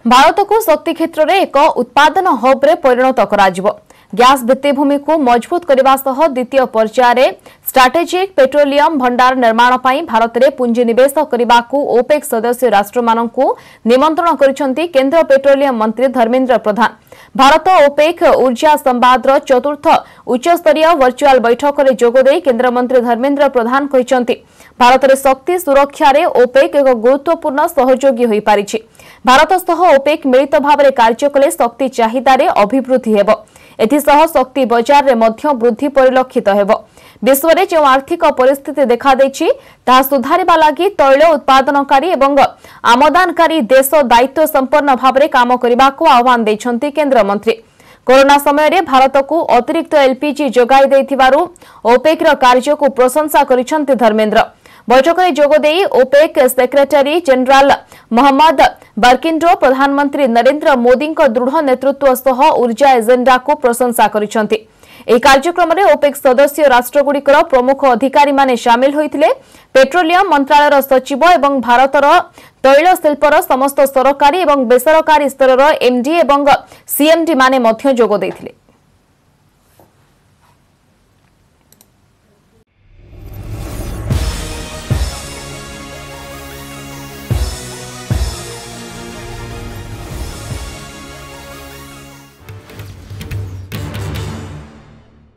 भारत को शक्ति क्षेत्र में एक उत्पादन हब रे परिणत कराजिबो। गैस भित्तिभूमि को मजबूत करने सह द्वितीय पर्यायर स्ट्राटेजिक पेट्रोलियम भंडार निर्माण पर भारत में पुंजीनिवेश करने को ओपेक सदस्य राष्ट्र मानकु निमंत्रण करिसेंती केंद्र पेट्रोलियम मंत्री धर्मेंद्र प्रधान। भारत ओपेक ऊर्जा संवादर चतुर्थ उच्चस्तरीय वर्चुआल बैठक में जोगदे केंद्र मंत्री धर्मेंद्र प्रधान कहिसेंती भारत में शक्ति सुरक्षा रे ओपेक एक गुरुत्वपूर्ण सहयोगी होई पारिछि। भारत सह ओपेक मिलित भाव में कार्य कले शक्ति चाहिदार अभिवृद्धि हेबो। एथिसह शक्ति बजार रे मध्य वृद्धि परिलक्षित हेबो। विश्व में जो आर्थिक परिस्थिति देखा देछि ताहा सुधारिबा लागि तैल उत्पादनकारी एवं आमदानकारी देश दायित्व संपन्न भाव में काम करने को आह्वान देछंती केंद्र मंत्री। कोरोना समय रे भारत को अतिरिक्त एलपीजी जोगाई देथिबारु ओपेक र कार्य को प्रशंसा करिसेंती धर्मेंद्र। बैठक में जोगदे ओपेक सेक्रेटरी जनरल मोहम्मद बर्किंडो प्रधानमंत्री नरेंद्र मोदी दृढ़ नेतृत्व सह ऊर्जा एजेंडा को प्रशंसा करिसेंती। ଏହି କାର୍ଯ୍ୟକ୍ରମରେ ଓପେକ୍ ସଦସ୍ୟ ରାଷ୍ଟ୍ରଗୁଡ଼ିକର ପ୍ରମୁଖ ଅଧିକାରୀମାନେ ସାମିଲ ହୋଇଥିଲେ। ପେଟ୍ରୋଲିୟମ ମନ୍ତ୍ରାଳୟର ସଚିବ ଏବଂ ଭାରତର ତୈଳ ଶିଳ୍ପର ସମସ୍ତ ସରକାରୀ ଏବଂ ବେସରକାରୀ ସ୍ତରର ଏମଡି ଏବଂ ସିଏମଡି ମାନେ ମଧ୍ୟ ଯୋଗ ଦେଇଥିଲେ।